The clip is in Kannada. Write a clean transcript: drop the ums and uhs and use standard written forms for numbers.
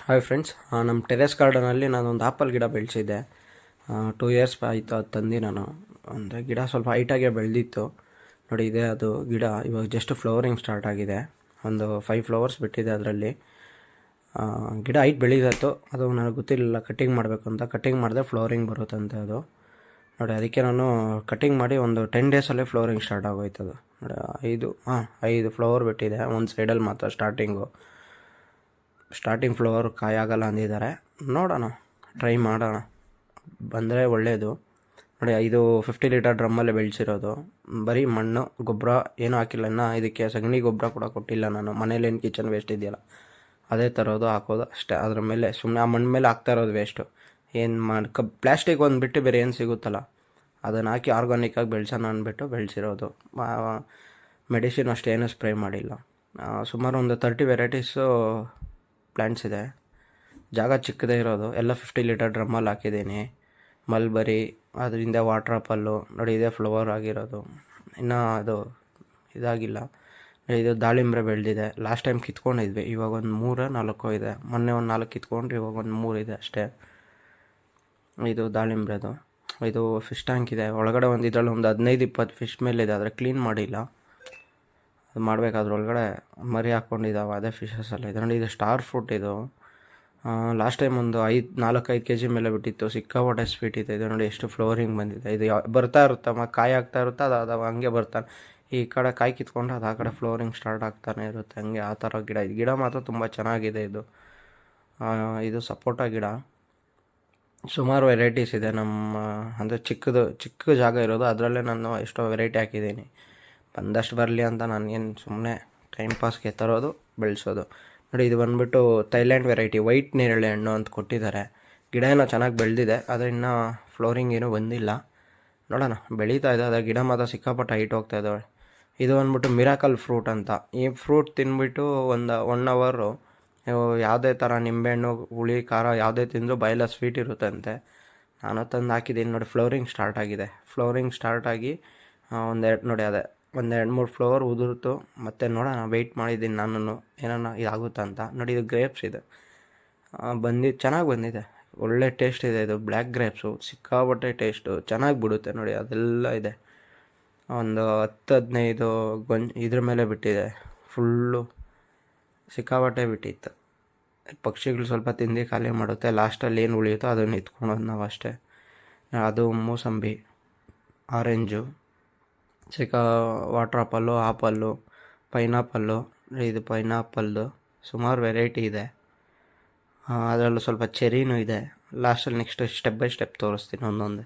ಹಾಯ್ ಫ್ರೆಂಡ್ಸ್, ನಮ್ಮ ಟೆರೆಸ್ ಗಾರ್ಡನಲ್ಲಿ ನಾನೊಂದು ಆ್ಯಪಲ್ ಗಿಡ ಬೆಳೆಸಿದ್ದೆ. 2 ಇಯರ್ಸ್ ಆಯಿತು ಅದು ತಂದು. ನಾನು ಅಂದರೆ ಗಿಡ ಸ್ವಲ್ಪ ಹೈಟಾಗೆ ಬೆಳೆದಿತ್ತು. ನೋಡಿ, ಇದೆ ಅದು ಗಿಡ. ಇವಾಗ ಜಸ್ಟ್ ಫ್ಲವರಿಂಗ್ ಸ್ಟಾರ್ಟ್ ಆಗಿದೆ. ಒಂದು 5 ಫ್ಲವರ್ಸ್ ಬಿಟ್ಟಿದೆ ಅದರಲ್ಲಿ. ಗಿಡ ಹೈಟ್ ಬೆಳೀತು. ಅದು ನನಗೆ ಗೊತ್ತಿರಲಿಲ್ಲ ಕಟ್ಟಿಂಗ್ ಮಾಡಬೇಕು ಅಂತ. ಕಟ್ಟಿಂಗ್ ಮಾಡಿದ್ರೆ ಫ್ಲವರಿಂಗ್ ಬರುತ್ತಂತೆ ಅದು. ನೋಡಿ, ಅದಕ್ಕೆ ನಾನು ಕಟ್ಟಿಂಗ್ ಮಾಡಿ ಒಂದು 10 ಡೇಸಲ್ಲೇ ಫ್ಲವರಿಂಗ್ ಸ್ಟಾರ್ಟ್ ಆಗೋಯ್ತು ಅದು. ನೋಡಿ, 5 ಫ್ಲವರ್ ಬಿಟ್ಟಿದೆ ಒಂದು ಸೈಡಲ್ಲಿ ಮಾತ್ರ. ಸ್ಟಾರ್ಟಿಂಗ್ ಫ್ಲವರ್ ಕಾಯಾಗಲ್ಲ ಅಂದಿದ್ದಾರೆ. ನೋಡೋಣ, ಟ್ರೈ ಮಾಡೋಣ, ಬಂದರೆ ಒಳ್ಳೆಯದು. ನೋಡಿ, ಇದು 50 ಲೀಟರ್ ಡ್ರಮ್ಮಲ್ಲೇ ಬೆಳೆಸಿರೋದು. ಬರೀ ಮಣ್ಣು, ಗೊಬ್ಬರ ಏನೂ ಹಾಕಿಲ್ಲ. ಇನ್ನು ಇದಕ್ಕೆ ಸಗಣಿ ಗೊಬ್ಬರ ಕೂಡ ಕೊಟ್ಟಿಲ್ಲ ನಾನು. ಮನೇಲೇನು ಕಿಚನ್ ವೇಸ್ಟ್ ಇದೆಯಲ್ಲ ಅದೇ ತರೋದು, ಹಾಕೋದು ಅಷ್ಟೇ. ಅದ್ರ ಮೇಲೆ ಸುಮ್ಮನೆ ಆ ಮಣ್ಣು ಮೇಲೆ ಹಾಕ್ತಾ ಇರೋದು ವೇಸ್ಟು. ಏನು ಪ್ಲ್ಯಾಸ್ಟಿಕ್ ಒಂದು ಬಿಟ್ಟು ಬೇರೆ ಏನು ಸಿಗುತ್ತಲ್ಲ ಅದನ್ನು ಹಾಕಿ ಆರ್ಗಾನಿಕ್ಕಾಗಿ ಬೆಳೆಸೋಣ ಅಂದ್ಬಿಟ್ಟು ಬೆಳೆಸಿರೋದು. ಮೆಡಿಸಿನ್ ಅಷ್ಟೇನು ಸ್ಪ್ರೇ ಮಾಡಿಲ್ಲ. ಸುಮಾರು ಒಂದು 30 ವೆರೈಟೀಸು ಪ್ಲ್ಯಾಂಟ್ಸ್ ಇದೆ. ಜಾಗ ಚಿಕ್ಕದೇ ಇರೋದು. ಎಲ್ಲ 50 ಲೀಟರ್ ಡ್ರಮ್ಮಲ್ಲಿ ಹಾಕಿದ್ದೀನಿ. ಮಲ್ಬರಿ, ಅದರಿಂದ ವಾಟರ್ ಆಪಲ್ಲು. ನೋಡಿ, ಇದೇ ಫ್ಲವರ್ ಆಗಿರೋದು. ಇನ್ನು ಅದು ಇದಾಗಿಲ್ಲ. ಇದು ದಾಳಿಂಬ್ರೆ ಬೆಳೆದಿದೆ. ಲಾಸ್ಟ್ ಟೈಮ್ ಕಿತ್ಕೊಂಡಿದ್ವಿ. ಇವಾಗ ಒಂದು 3-4 ಇದೆ. ಮೊನ್ನೆ ಒಂದು 4 ಕಿತ್ಕೊಂಡ್ರೆ ಇವಾಗ ಒಂದು 3 ಇದೆ ಅಷ್ಟೇ. ಇದು ದಾಳಿಂಬ್ರೆದು. ಇದು ಫಿಶ್ ಟ್ಯಾಂಕ್ ಇದೆ ಒಳಗಡೆ. ಇದರಲ್ಲಿ ಒಂದು 15-20 ಫಿಶ್ ಮೇಲಿದೆ. ಆದರೆ ಕ್ಲೀನ್ ಮಾಡಿಲ್ಲ. ಅದು ಮಾಡಬೇಕಾದ್ರೆ ಒಳಗಡೆ ಮರಿ ಹಾಕ್ಕೊಂಡಿದ್ದಾವೆ, ಅದೇ ಫಿಶಸಲ್ಲ. ಇದು ನೋಡಿ, ಇದು ಸ್ಟಾರ್ ಫ್ರೂಟ್. ಇದು ಲಾಸ್ಟ್ ಟೈಮ್ ಒಂದು 4-5 kg ಮೇಲೆ ಬಿಟ್ಟಿತ್ತು. ಸಿಕ್ಕಾಪಟ್ಟೆ ಸ್ವೀಟ್ ಇದೆ. ಇದು ನೋಡಿ ಎಷ್ಟು ಫ್ಲವರಿಂಗ್ ಬಂದಿದೆ. ಇದು ಬರ್ತಾ ಇರುತ್ತೆ, ಕಾಯಿ ಆಗ್ತಾ ಇರುತ್ತೆ. ಅದು ಹಂಗೆ ಬರ್ತಾನೆ. ಈ ಕಡೆ ಕಾಯಿ ಕಿತ್ಕೊಂಡ್ರೆ ಅದು ಆ ಕಡೆ ಫ್ಲವರಿಂಗ್ ಸ್ಟಾರ್ಟ್ ಆಗ್ತಾನೆ ಇರುತ್ತೆ. ಹಂಗೆ ಆ ಥರ ಗಿಡ. ಇದು ಗಿಡ ಮಾತ್ರ ತುಂಬ ಚೆನ್ನಾಗಿದೆ. ಇದು ಸಪೋಟ ಗಿಡ. ಸುಮಾರು ವೆರೈಟೀಸ್ ಇದೆ ನಮ್ಮ. ಅಂದರೆ ಚಿಕ್ಕ ಜಾಗ ಇರೋದು. ಅದರಲ್ಲೇ ನಾನು ಎಷ್ಟೋ ವೆರೈಟಿ ಹಾಕಿದ್ದೀನಿ. ಬಂದಷ್ಟು ಬರಲಿ ಅಂತ ನಾನು ಏನು ಸುಮ್ಮನೆ ಟೈಮ್ ಪಾಸ್ಗೆ ತರೋದು, ಬೆಳೆಸೋದು. ನೋಡಿ, ಇದು ಬಂದುಬಿಟ್ಟು ಥೈಲ್ಯಾಂಡ್ ವೆರೈಟಿ, ವೈಟ್ ನೇರಳೆ ಹಣ್ಣು ಅಂತ ಕೊಟ್ಟಿದ್ದಾರೆ. ಗಿಡ ಏನೋ ಚೆನ್ನಾಗಿ ಬೆಳೆದಿದೆ, ಆದರೆ ಇನ್ನೂ ಫ್ಲವರಿಂಗ್ ಏನೂ ಬಂದಿಲ್ಲ. ನೋಡೋಣ, ಬೆಳೀತಾ ಇದೆ. ಅದರ ಗಿಡ ಮಾತ್ರ ಸಿಕ್ಕಾಪಟ್ಟೆ ಹೈಟ್ ಹೋಗ್ತಾ ಇದ್ದಾವೆ. ಇದು ಬಂದ್ಬಿಟ್ಟು ಮಿರಾಕಲ್ ಫ್ರೂಟ್ ಅಂತ. ಈ ಫ್ರೂಟ್ ತಿಂದ್ಬಿಟ್ಟು ಒಂದು 1 ಅವರು ಯಾವುದೇ ಥರ ನಿಂಬೆಹಣ್ಣು, ಹುಳಿ, ಖಾರ ಯಾವುದೇ ತಿಂದರೂ ಬಾಯೆಲ್ಲ ಸ್ವೀಟ್ ಇರುತ್ತಂತೆ. ನಾನು ತಂದು ಹಾಕಿದ್ದೀನಿ. ನೋಡಿ, ಫ್ಲವರಿಂಗ್ ಸ್ಟಾರ್ಟ್ ಆಗಿದೆ. ಫ್ಲವರಿಂಗ್ ಸ್ಟಾರ್ಟ್ ಆಗಿ ನೋಡಿ, ಅದೇ ಒಂದು 2-3 ಫ್ಲವರ್ ಉದುರಿತು. ಮತ್ತು ನೋಡೋಣ, ವೆಯ್ಟ್ ಮಾಡಿದ್ದೀನಿ ನಾನು ಏನಾನ ಇದಾಗುತ್ತಾ ಅಂತ. ನೋಡಿ, ಇದು ಗ್ರೇಪ್ಸ್ ಇದೆ. ಚೆನ್ನಾಗಿ ಬಂದಿದೆ. ಒಳ್ಳೆ ಟೇಸ್ಟ್ ಇದೆ. ಇದು ಬ್ಲ್ಯಾಕ್ ಗ್ರೇಪ್ಸು. ಸಿಕ್ಕಾಪಟ್ಟೆ ಟೇಸ್ಟು, ಚೆನ್ನಾಗಿ ಬಿಡುತ್ತೆ. ನೋಡಿ, ಅದೆಲ್ಲ ಇದೆ. ಒಂದು 10-15 ಇದ್ರ ಮೇಲೆ ಬಿಟ್ಟಿದೆ. ಫುಲ್ಲು ಸಿಕ್ಕಾಪಟ್ಟೆ ಬಿಟ್ಟಿತ್ತು. ಪಕ್ಷಿಗಳು ಸ್ವಲ್ಪ ತಿಂದು ಖಾಲಿ ಮಾಡುತ್ತೆ. ಲಾಸ್ಟಲ್ಲಿ ಏನು ಉಳಿಯುತ್ತೋ ಅದನ್ನು ಎತ್ಕೊಳೋದು ನಾವು ಅಷ್ಟೇ. ಅದು ಮೂಸಂಬಿ, ಆರೆಂಜು, ವಾಟರ್ ಆಪಲ್ಲು, ಪೈನಾಪಲ್ಲು. ಇದು ಪೈನಾಪಲ್ದು ಸುಮಾರು ವೆರೈಟಿ ಇದೆ. ಅದರಲ್ಲೂ ಸ್ವಲ್ಪ ಚೆರಿನೂ ಇದೆ. ಲಾಸ್ಟಲ್ಲಿ ನೆಕ್ಸ್ಟ್ ಸ್ಟೆಪ್ ಬೈ ಸ್ಟೆಪ್ ತೋರಿಸ್ತೀನಿ ಒಂದೊಂದೇ.